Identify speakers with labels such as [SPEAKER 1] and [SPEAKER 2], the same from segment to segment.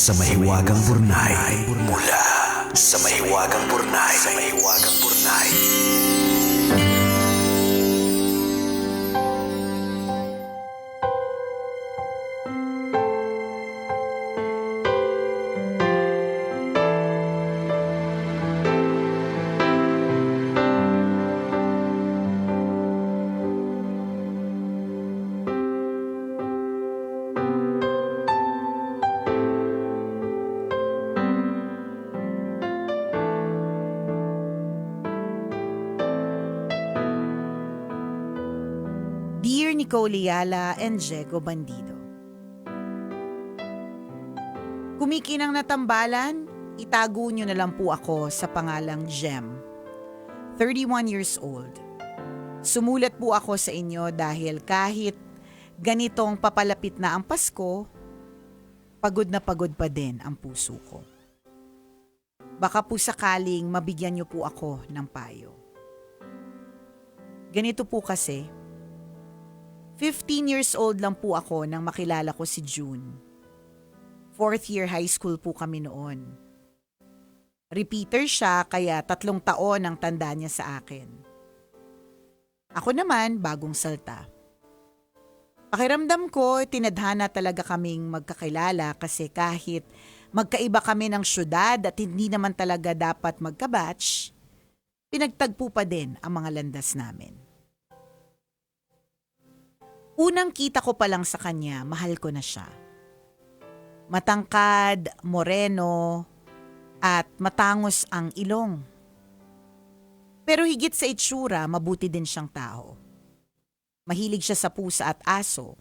[SPEAKER 1] sa mahiwagang burnay. Mula sa mahiwagang burnay. Sa mahiwagang burnay.
[SPEAKER 2] Dear Nicole Yala and Diego Bandido, kumikinang na tambalan, itago nyo na lang po ako sa pangalang Jem, 31 years old. Sumulat po ako sa inyo dahil kahit ganitong papalapit na ang Pasko, pagod na pagod pa din ang puso ko. Baka po sakaling mabigyan nyo po ako ng payo. Ganito po kasi, 15 years old lang po ako nang makilala ko si June. 4th year high school po kami noon. Repeater siya kaya 3 taon ang tanda niya sa akin. Ako naman bagong salta. Pakiramdam ko, tinadhana talaga kaming magkakilala kasi kahit magkaiba kami ng syudad at hindi naman talaga dapat magkabatch, pinagtagpo pa din ang mga landas namin. Unang kita ko pa lang sa kanya, mahal ko na siya. Matangkad, moreno, at matangos ang ilong. Pero higit sa itsura, mabuti din siyang tao. Mahilig siya sa pusa at aso.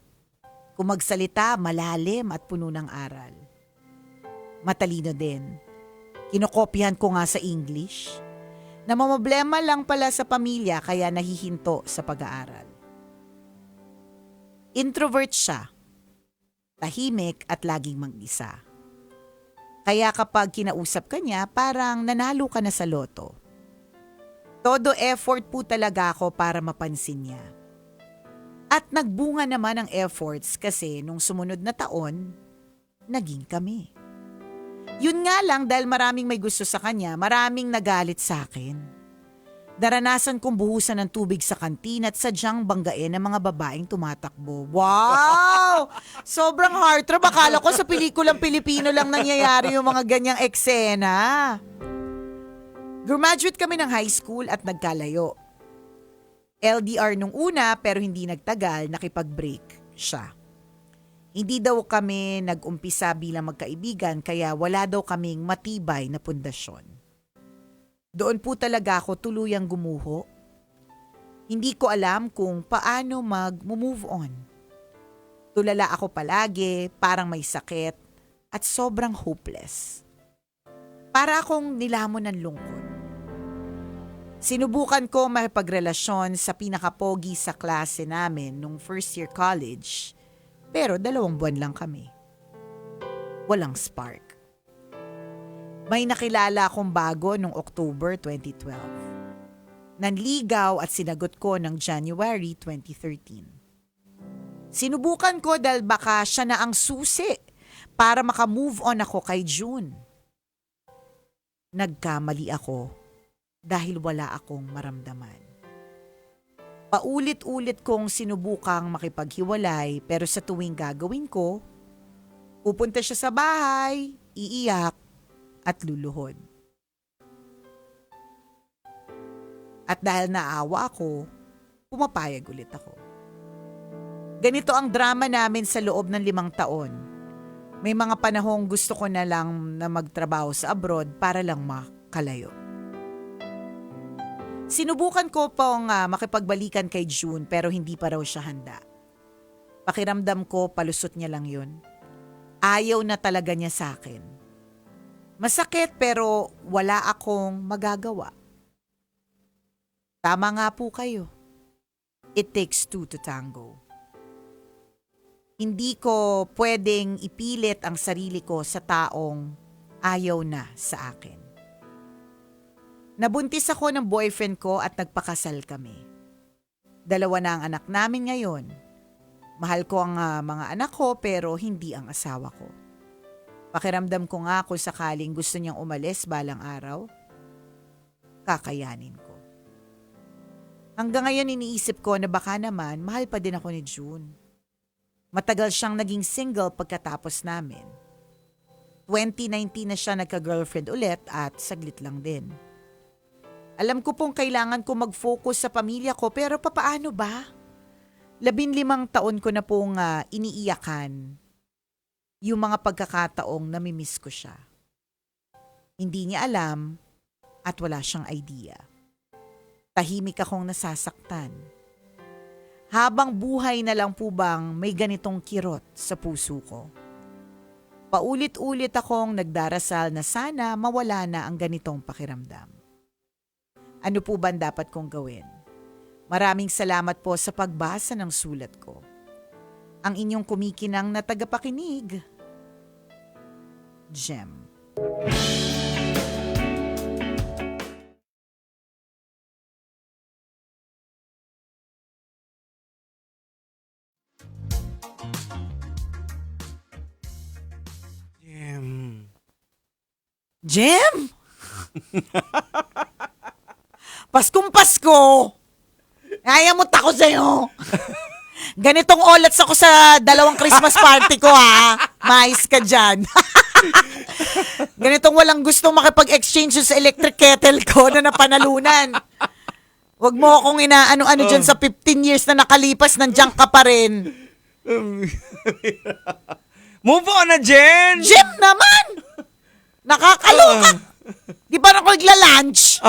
[SPEAKER 2] Kung magsalita, malalim at puno ng aral. Matalino din. Kinokopyahan ko nga sa English. Namamblema lang pala sa pamilya kaya nahihinto sa pag-aaral. Introvert siya, tahimik at laging mag-isa. Kaya kapag kinausap ka niya, parang nanalo ka na sa loto. Todo effort po talaga ako para mapansin niya. At nagbunga naman ang efforts kasi nung sumunod na taon, naging kami. Yun nga lang dahil maraming may gusto sa kanya, maraming nagalit sa akin. Naranasan kong buhusan ng tubig sa kantina at sadyang banggain ng mga babaeng tumatakbo. Wow! Sobrang heartthrob. Akala ko sa pelikulang Pilipino lang nangyayari yung mga ganyang eksena. Graduate kami ng high school at nagkalayo. LDR nung una pero hindi nagtagal, nakipag-break siya. Hindi daw kami nag-umpisa bilang magkaibigan kaya wala daw kaming matibay na pundasyon. Doon po talaga ako tuluyang gumuho. Hindi ko alam kung paano mag-move on. Tulala ako palagi, parang may sakit, at sobrang hopeless. Para akong nilamon ng lungkot. Sinubukan ko makipagrelasyon sa pinakapogi sa klase namin nung first year college, pero 2 buwan lang kami. Walang spark. May nakilala akong bago noong October 2012. Nanligaw at sinagot ko ng January 2013. Sinubukan ko dahil baka siya na ang susi para makamove on ako kay June. Nagkamali ako dahil wala akong maramdaman. Paulit-ulit kong sinubukang makipaghiwalay pero sa tuwing gagawin ko, pupunta siya sa bahay, iiyak, at luluhod. At dahil naawa ako, pumapayag ulit ako. Ganito ang drama namin sa loob ng 5 taon. May mga panahong gusto ko na lang na magtrabaho sa abroad para lang makalayo. Sinubukan ko pong makipagbalikan kay June pero hindi pa raw siya handa. Pakiramdam ko palusot niya lang yun. Ayaw na talaga niya sa akin. Masakit pero wala akong magagawa. Tama nga po kayo. It takes 2 to tango. Hindi ko pwedeng ipilit ang sarili ko sa taong ayaw na sa akin. Nabuntis ako ng boyfriend ko at nagpakasal kami. 2 na ang anak namin ngayon. Mahal ko ang mga anak ko pero hindi ang asawa ko. Pakiramdam ko nga kung sakaling gusto niyang umalis balang araw, kakayanin ko. Hanggang ngayon iniisip ko na baka naman mahal pa din ako ni June. Matagal siyang naging single pagkatapos namin. 2019 na siya nagka-girlfriend ulit at saglit lang din. Alam ko pong kailangan ko mag-focus sa pamilya ko pero papaano ba? 15 taon ko na pong iniiyakan yung mga pagkakataong namimiss ko siya. Hindi niya alam at wala siyang idea. Tahimik akong nasasaktan. Habang buhay na lang po bang may ganitong kirot sa puso ko? Paulit-ulit akong nagdarasal na sana mawala na ang ganitong pakiramdam. Ano po ba ang dapat kong gawin? Maraming salamat po sa pagbasa ng sulat ko. Ang inyong kumikinang na tagapakinig, Jem. Jem? Paskong Pasko! Kaya mo tako sa'yo. Ganitong olats ako sa 2 Christmas party ko ha. Mais ka dyan. Ganitong walang gustong makipag-exchange sa electric kettle ko na napanalunan. Huwag mo akong inaano-ano dyan sa 15 years na nakalipas, nandiyan ka pa rin.
[SPEAKER 3] Move on na, Jen!
[SPEAKER 2] Jem naman! Nakakaloka! Di ba ako nagla-lunch?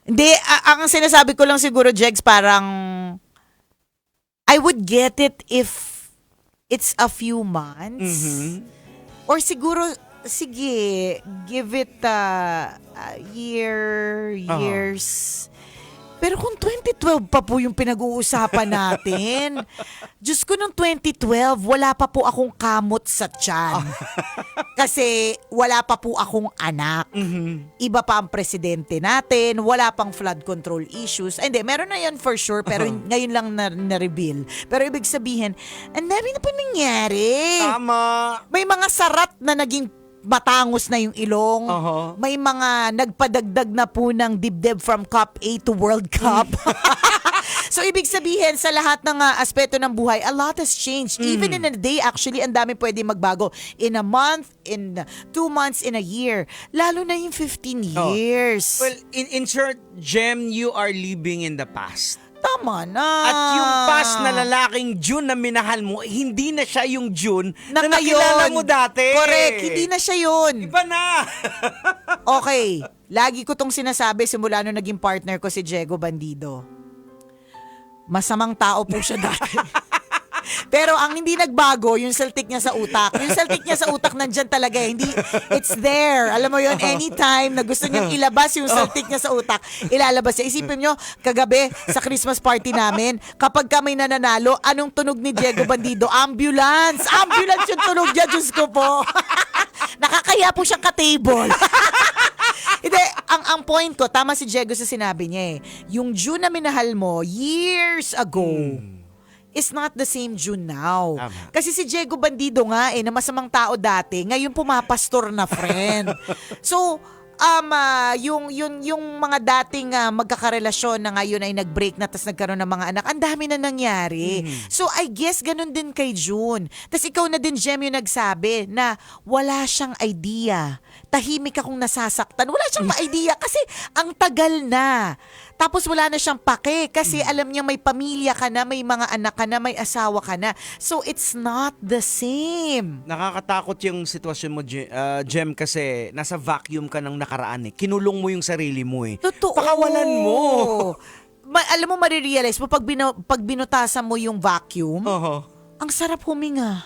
[SPEAKER 2] Hindi, ang sinasabi ko lang siguro, Jegs, parang I would get it if it's a few months. Or siguro, sige, give it a years. Pero kung 2012 pa po yung pinag-uusapan natin, Diyos ko, nung 2012, wala pa po akong kamot sa tiyan. Kasi wala pa po akong anak. Iba pa ang presidente natin, wala pang flood control issues. Ay, hindi, meron na yan for sure, pero ngayon lang na-reveal. Pero ibig sabihin, ang dami na po nangyari.
[SPEAKER 3] Tama.
[SPEAKER 2] May mga sarat na naging matangos na yung ilong. May mga nagpadagdag na po ng dibdib from Cup A to World Cup. So, ibig sabihin, sa lahat ng aspeto ng buhay, a lot has changed. Even in a day, actually, ang dami pwede magbago. In a month, in 2 months, in a year. Lalo na yung 15 years.
[SPEAKER 3] Well, in short, Jem, you are living in the past.
[SPEAKER 2] Tama na.
[SPEAKER 3] At yung past na lalaking June na minahal mo, hindi na siya yung June na
[SPEAKER 2] ngayon,
[SPEAKER 3] nakilala mo dati.
[SPEAKER 2] Correct, hindi na siya yun.
[SPEAKER 3] Iba na.
[SPEAKER 2] Okay, lagi ko tong sinasabi simula nung naging partner ko si Diego Bandido. Masamang tao po siya dati. Pero ang hindi nagbago, yung saltik niya sa utak. Yung saltik niya sa utak nandyan talaga. Hindi, it's there. Alam mo yun, anytime na gusto niyang ilabas yung saltik niya sa utak, ilalabas niya. Isipin niyo, kagabi sa Christmas party namin, kapag kami nananalo, anong tunog ni Diego Bandido? Ambulance! Ambulance yung tunog niya, Diyos ko po. Nakakaya po siyang ka-table. Hindi, ang point ko, tama si Diego sa sinabi niya eh. Yung June na minahal mo, years ago, is not the same June now.
[SPEAKER 3] Tama.
[SPEAKER 2] Kasi si Diego Bandido nga na masamang tao dati, ngayon pumapastor na friend. So, yung mga dating magkakarelasyon na ngayon ay nag-break na tas nagkaroon ng mga anak, ang dami na nangyari. So, I guess ganun din kay June. Tas ikaw na din, Jem, yung nagsabi na wala siyang idea. Tahimik akong nasasaktan. Wala siyang idea kasi ang tagal na. Tapos wala na siyang pake kasi alam niya may pamilya ka na, may mga anak ka na, may asawa ka na. So, it's not the same.
[SPEAKER 3] Nakakatakot yung sitwasyon mo, Jem, kasi nasa vacuum ka ng nakaraan eh. Kinulong mo yung sarili mo eh.
[SPEAKER 2] Totoo.
[SPEAKER 3] Pakawalan mo.
[SPEAKER 2] Alam mo, marirealize mo, pag binutasan mo yung vacuum, ang sarap huminga.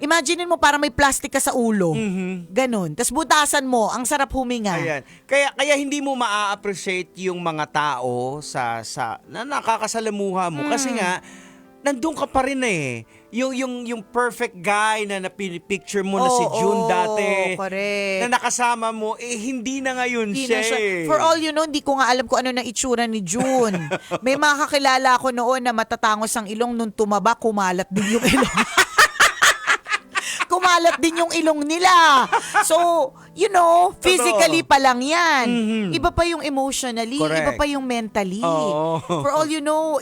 [SPEAKER 2] Imagine mo para may plastic ka sa ulo. Ganon. Tapos butasan mo, ang sarap huminga.
[SPEAKER 3] Ayan. Kaya hindi mo maa-appreciate yung mga tao na nakakasalamuha mo. Kasi nga, nandun ka pa rin eh. Yung perfect guy na napipicture mo na si June dati.
[SPEAKER 2] Correct.
[SPEAKER 3] Na nakasama mo, hindi na ngayon
[SPEAKER 2] Hindi
[SPEAKER 3] siya
[SPEAKER 2] na siya.
[SPEAKER 3] eh.
[SPEAKER 2] For all you know, hindi ko nga alam kung ano na itsura ni June. May mga kakilala ko noon na matatangos ang ilong, nung tumaba, kumalat din yung ilong. Kumalat din yung ilong nila. So, physically pa lang yan. Iba pa yung emotionally,
[SPEAKER 3] Correct.
[SPEAKER 2] iba pa yung mentally.
[SPEAKER 3] Oo.
[SPEAKER 2] For all you know,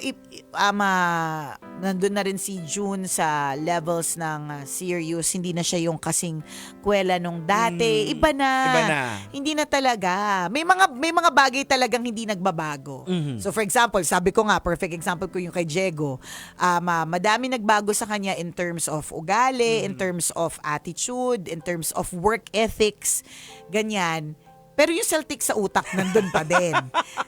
[SPEAKER 2] nandun na rin si June sa levels ng serious. Hindi na siya yung kasing kwela nung dati. Iba na.
[SPEAKER 3] Iba na.
[SPEAKER 2] Hindi na talaga. May mga bagay talagang hindi nagbabago. So for example, sabi ko nga, perfect example ko yung kay Diego. Madami nagbago sa kanya in terms of ugali, in terms of attitude, in terms of work ethics, ganyan. Pero yung Celtic sa utak, nandun pa din.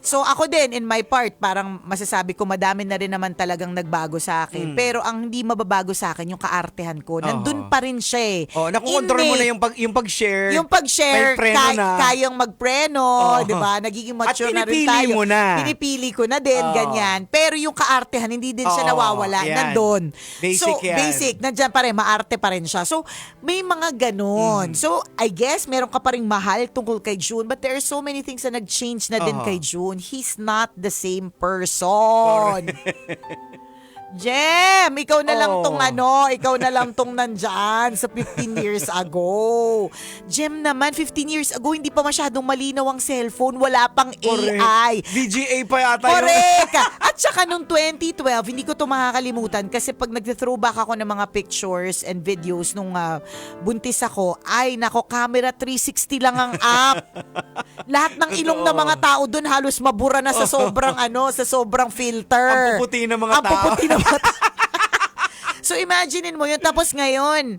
[SPEAKER 2] So ako din, in my part, parang masasabi ko, madami na rin naman talagang nagbago sa akin. Pero ang hindi mababago sa akin, yung kaartehan ko, nandun pa rin siya eh.
[SPEAKER 3] Nakukontrol mo na
[SPEAKER 2] Innate.
[SPEAKER 3] yung pag-share.
[SPEAKER 2] Yung pag-share,
[SPEAKER 3] May preno na.
[SPEAKER 2] kayang magpreno, di ba? Nagiging mature na rin
[SPEAKER 3] pinipili
[SPEAKER 2] tayo.
[SPEAKER 3] mo na.
[SPEAKER 2] Pinipili ko na din, ganyan. Pero yung kaartehan, hindi din siya nawawala.
[SPEAKER 3] yan.
[SPEAKER 2] Nandun.
[SPEAKER 3] Basic yan.
[SPEAKER 2] Basic. Nandyan pa rin, maarte pa rin siya. So, may mga ganon. So, I guess, meron ka pa rin mahal tungkol kay June, but there are so many things na nag-change na din kay June. He's not the same person. Jem, ikaw na lang ikaw na lang tong nandyan sa 15 years ago. Jem naman, 15 years ago, hindi pa masyadong malinaw ang cellphone, wala pang AI.
[SPEAKER 3] VGA pa yata yun.
[SPEAKER 2] Correct! At saka nung 2012, hindi ko to makakalimutan kasi pag nag-throwback ako ng mga pictures and videos nung buntis ako, ay nako, camera 360 lang ang app. Lahat ng ilong ng mga tao doon halos mabura na sa sobrang sa sobrang filter.
[SPEAKER 3] Ang puputi ng mga tao.
[SPEAKER 2] So imaginein mo yun. Tapos ngayon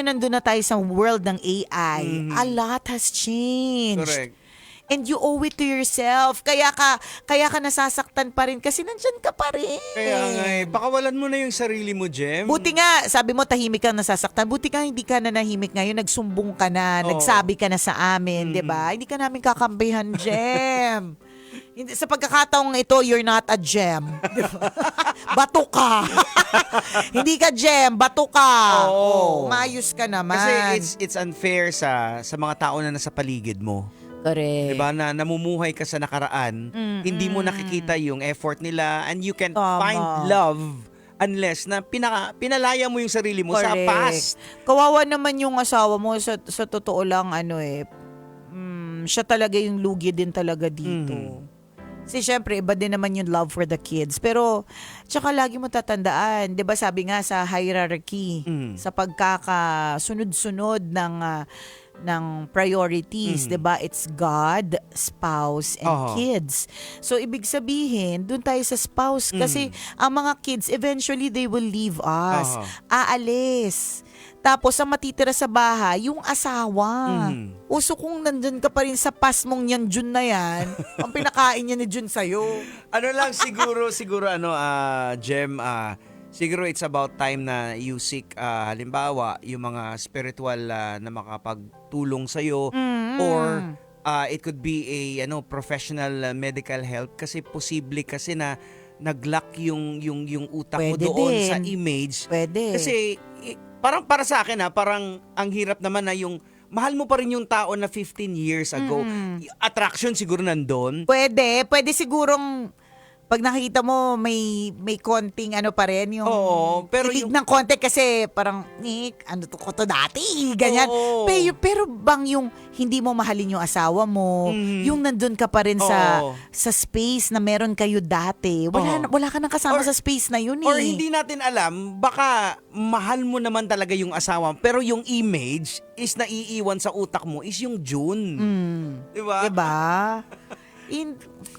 [SPEAKER 2] nandun na tayo sa world ng AI. A lot has changed.
[SPEAKER 3] Correct.
[SPEAKER 2] And you owe it to yourself. Kaya ka nasasaktan pa rin kasi nandyan ka pa rin.
[SPEAKER 3] Kaya nga pakawalan mo na yung sarili mo, Jem.
[SPEAKER 2] Buti nga, sabi mo tahimik kang nasasaktan. Buti nga hindi ka na nahimik ngayon. Nagsumbong ka na, nagsabi ka na sa amin, 'di ba? Hindi ka namin kakampihan, Jem. Sa pagkakataong ito, you're not a gem. Bato ka. Hindi ka gem, bato ka. Mayos ka naman.
[SPEAKER 3] Kasi it's unfair sa mga tao na nasa paligid mo.
[SPEAKER 2] Correct.
[SPEAKER 3] Diba? Na namumuhay ka sa nakaraan, hindi mo nakikita yung effort nila, and you can't find love unless na pinalaya mo yung sarili mo sa past.
[SPEAKER 2] Kawawa naman yung asawa mo, sa totoo lang, siya talaga yung lugi din talaga dito. Kasi syempre, iba din naman yung love for the kids. Pero, tsaka lagi mo tatandaan, di ba sabi nga sa hierarchy, sa pagkakasunod-sunod ng priorities, 'di ba? It's God, spouse, and kids. So ibig sabihin, doon tayo sa spouse kasi ang mga kids eventually they will leave us. Aalis. Tapos ang matitira sa bahay, yung asawa. Uso kung nandun ka pa rin sa pas mong yan, Jun na yan, ang pinakain niya ni Jun sa'yo.
[SPEAKER 3] Siguro Jem, siguro it's about time na you seek, halimbawa, yung mga spiritual na makapagtulong sa'yo, or it could be a professional medical help kasi posible kasi na nag-lock yung utak mo
[SPEAKER 2] Pwede
[SPEAKER 3] doon
[SPEAKER 2] din.
[SPEAKER 3] sa image.
[SPEAKER 2] Pwede.
[SPEAKER 3] Kasi parang para sa akin parang ang hirap naman na yung mahal mo pa rin yung tao na 15 years ago. Attraction siguro nandun.
[SPEAKER 2] Pwede sigurong pag nakita mo may konting pa rin yung
[SPEAKER 3] pero
[SPEAKER 2] ng konti kasi parang ko to dati ganyan. Pero bang yung hindi mo mahalin yung asawa mo, yung nandun ka pa rin sa space na meron kayo dati. Wala ka nang kasama sa space na yun
[SPEAKER 3] Or hindi natin alam, baka mahal mo naman talaga yung asawa, pero yung image is naiiwan sa utak mo is yung June. Diba?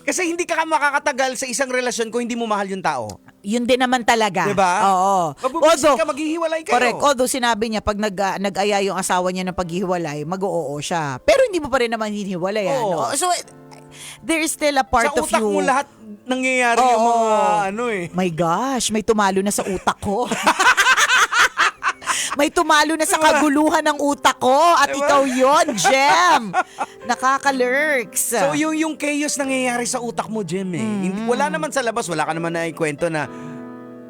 [SPEAKER 3] Kasi hindi ka makakatagal sa isang relasyon kung hindi mo mahal yung tao.
[SPEAKER 2] Yun din naman talaga.
[SPEAKER 3] Diba?
[SPEAKER 2] Oo.
[SPEAKER 3] Mabubusin ka, maghihiwalay kayo.
[SPEAKER 2] Correct. Although sinabi niya, pag nag-aya yung asawa niya ng paghihiwalay, mag-oo siya. Pero hindi mo pa rin naman hinihiwalay. So, there is still a part of you.
[SPEAKER 3] Sa utak mo lahat nangyayari yung mga
[SPEAKER 2] My gosh, may tumalo na sa utak ko. May tumalo na sa kaguluhan ng utak ko at ikaw yon, Jem. Nakaka-lurks.
[SPEAKER 3] So yung chaos nangyayari sa utak mo, Jem Wala naman sa labas, wala ka naman na ikwento na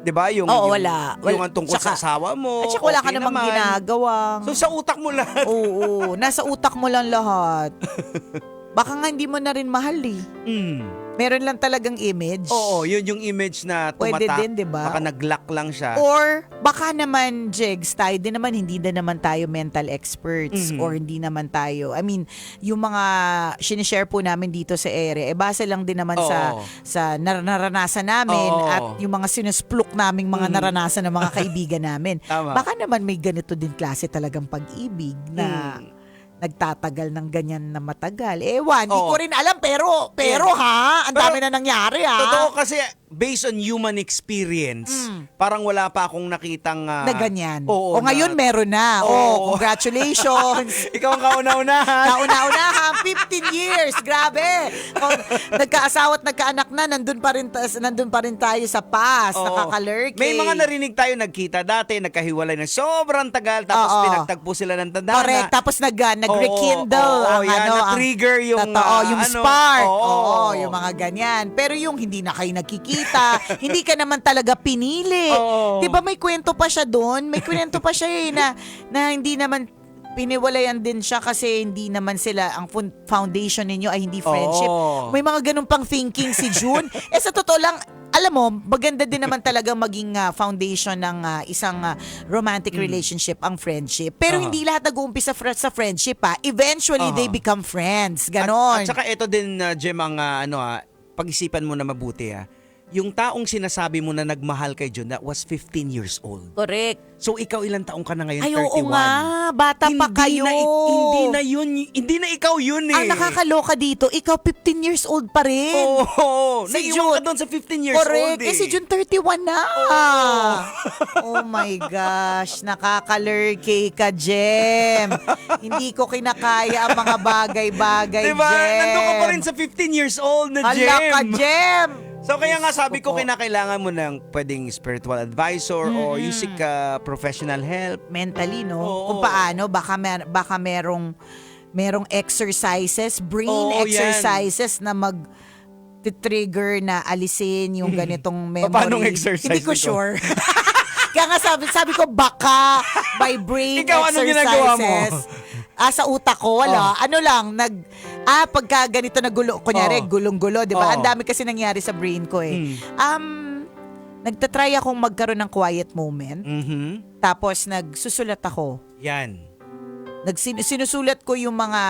[SPEAKER 3] 'di ba?
[SPEAKER 2] Oo, wala.
[SPEAKER 3] Yung ang tungkol sa
[SPEAKER 2] Tsaka-
[SPEAKER 3] asawa mo.
[SPEAKER 2] At saka wala ka
[SPEAKER 3] okay
[SPEAKER 2] namang
[SPEAKER 3] naman.
[SPEAKER 2] ginagawa.
[SPEAKER 3] So sa utak mo lahat.
[SPEAKER 2] Oo, nasa utak mo lang lahat. Baka nga hindi mo na rin mahal eh. Meron lang talagang image.
[SPEAKER 3] Oo, yun yung image na
[SPEAKER 2] Pwede
[SPEAKER 3] tumatak.
[SPEAKER 2] din, di ba?
[SPEAKER 3] Baka nag-lock lang siya.
[SPEAKER 2] Or baka naman, Jegs, tayo din naman, hindi na naman tayo mental experts or hindi naman tayo, I mean, yung mga sinishare po namin dito sa ere, base lang din naman sa naranasan namin
[SPEAKER 3] Oo.
[SPEAKER 2] at yung mga sinuspluk naming mga naranasan ng mga kaibigan namin.
[SPEAKER 3] Tama.
[SPEAKER 2] Baka naman may ganito din klase talagang pag-ibig na nagtatagal ng ganyan na matagal. Ewan, di ko rin alam pero ha, ang dami na nangyari ha.
[SPEAKER 3] Totoo kasi based on human experience, parang wala pa akong nakitang
[SPEAKER 2] Na ganyan.
[SPEAKER 3] Oo,
[SPEAKER 2] O ngayon meron na.
[SPEAKER 3] Oo.
[SPEAKER 2] Congratulations.
[SPEAKER 3] Ikaw ang kauna-unahan.
[SPEAKER 2] Kauna-unahan, 15 years. Grabe. Kung nagkaasawa at nagkaanak na, nandun pa rin tayo sa past.
[SPEAKER 3] Oo.
[SPEAKER 2] Nakakalurky.
[SPEAKER 3] May mga narinig tayo nagkita dati, nagkahiwalay ng sobrang tagal, tapos
[SPEAKER 2] Oo.
[SPEAKER 3] pinagtagpo sila ng tandaan.
[SPEAKER 2] Correct. Tapos nag-rekindle
[SPEAKER 3] Oo,
[SPEAKER 2] ang
[SPEAKER 3] yan,
[SPEAKER 2] ano.
[SPEAKER 3] na-trigger yung,
[SPEAKER 2] totoo, yung spark.
[SPEAKER 3] Oo.
[SPEAKER 2] Oo, yung mga ganyan. Pero yung hindi na kayo nagkikita, hindi ka naman talaga pinili.
[SPEAKER 3] Oo.
[SPEAKER 2] 'Di ba may kwento pa siya doon? May kwento pa siya na hindi naman piniwalayan din siya kasi hindi naman sila, ang foundation ninyo ay hindi friendship.
[SPEAKER 3] Oo.
[SPEAKER 2] May mga ganun pang thinking si June. Sa totoo lang, alam mo, maganda din naman talaga maging foundation ng isang romantic relationship, ang friendship. Pero hindi lahat nag-uumpisa sa friendship ha. Eventually, they become friends. Ganon.
[SPEAKER 3] At saka ito din, Jem, ang pag-isipan mo na mabuti yung taong sinasabi mo na nagmahal kay June, that was 15 years old.
[SPEAKER 2] Correct.
[SPEAKER 3] So ikaw ilang taong ka na ngayon?
[SPEAKER 2] Ay,
[SPEAKER 3] 31.
[SPEAKER 2] oo nga. Bata pa kayo.
[SPEAKER 3] Hindi na ikaw yun eh.
[SPEAKER 2] Ang nakakaloka dito, ikaw 15 years old pa rin.
[SPEAKER 3] Oo.
[SPEAKER 2] Si
[SPEAKER 3] Naiwan ka
[SPEAKER 2] June-
[SPEAKER 3] doon sa 15 years
[SPEAKER 2] Correct.
[SPEAKER 3] old eh.
[SPEAKER 2] Si June 31 na. Oh my gosh. Nakakalurky ka, Jem. Hindi ko kinakaya ang mga bagay-bagay,
[SPEAKER 3] Diba?
[SPEAKER 2] Jem.
[SPEAKER 3] Nandun ka pa rin sa 15 years old na Jem.
[SPEAKER 2] Hala ka, Jem.
[SPEAKER 3] So kaya nga sabi ko,
[SPEAKER 2] Opo.
[SPEAKER 3] kinakailangan mo ng pwedeng spiritual advisor o you seek professional help.
[SPEAKER 2] Mentally, no?
[SPEAKER 3] Oo.
[SPEAKER 2] Kung paano, baka merong exercises, brain
[SPEAKER 3] Oo, yan.
[SPEAKER 2] exercises na trigger na alisin yung ganitong memory.
[SPEAKER 3] Paanong exercise
[SPEAKER 2] Hindi ko
[SPEAKER 3] nito?
[SPEAKER 2] sure. Kaya nga sabi ko baka by brain
[SPEAKER 3] Ikaw, anong ginagawa mo?
[SPEAKER 2] exercises. Sa utak ko, wala. Ano lang, pagka ganito nagulo, kunyari, gulong-gulo, di ba?
[SPEAKER 3] Oo.
[SPEAKER 2] Ang dami kasi nangyari sa brain ko eh. Nagtatry akong magkaroon ng quiet moment. Tapos nagsusulat ako.
[SPEAKER 3] Yan.
[SPEAKER 2] Sinusulat ko yung mga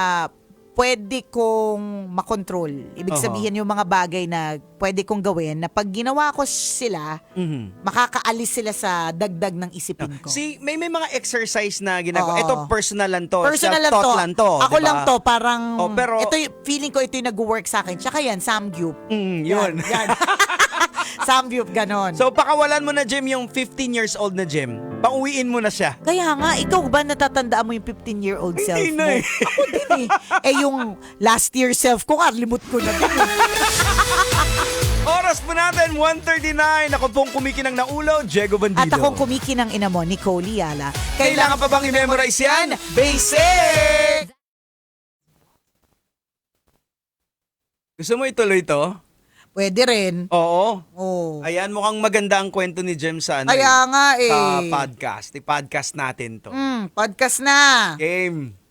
[SPEAKER 2] pwede kong makontrol. Ibig sabihin yung mga bagay na pwede kong gawin na pag ginawa ko sila, makakaalis sila sa dagdag ng isipin ko.
[SPEAKER 3] See, may mga exercise na ginagawa.
[SPEAKER 2] Oo.
[SPEAKER 3] Ito personal lang to.
[SPEAKER 2] Personal lang
[SPEAKER 3] Self-taught
[SPEAKER 2] to.
[SPEAKER 3] lang to.
[SPEAKER 2] Ako
[SPEAKER 3] diba?
[SPEAKER 2] lang to, parang,
[SPEAKER 3] pero-
[SPEAKER 2] ito feeling ko ito yung nag-work sa akin. Tsaka yan, Samgyup.
[SPEAKER 3] Yun.
[SPEAKER 2] Yan. Samgyup, ganon.
[SPEAKER 3] So, pakawalan mo na, Jem, yung 15 years old na Jem. Pauwiin mo na siya.
[SPEAKER 2] Kaya nga, ikaw ba natatandaan mo yung 15-year-old self
[SPEAKER 3] Hindi
[SPEAKER 2] mo?
[SPEAKER 3] na eh.
[SPEAKER 2] Ako din eh. Yung last year self ko, limot ko na din eh.
[SPEAKER 3] Oras po natin, 1:39. Ako pong kumikinang na ulo, Diego Bandido.
[SPEAKER 2] At akong kumikinang ina mo, Nicole Yala.
[SPEAKER 3] Kailangan pa bang i-memorize yan? Basic! Gusto mo ituloy to?
[SPEAKER 2] Pwede rin.
[SPEAKER 3] Oo.
[SPEAKER 2] Oh.
[SPEAKER 3] Ayan, mukhang maganda ang kwento ni Jem sa
[SPEAKER 2] Kaya nga eh.
[SPEAKER 3] sa podcast. I-podcast natin to.
[SPEAKER 2] Podcast na.
[SPEAKER 3] Game.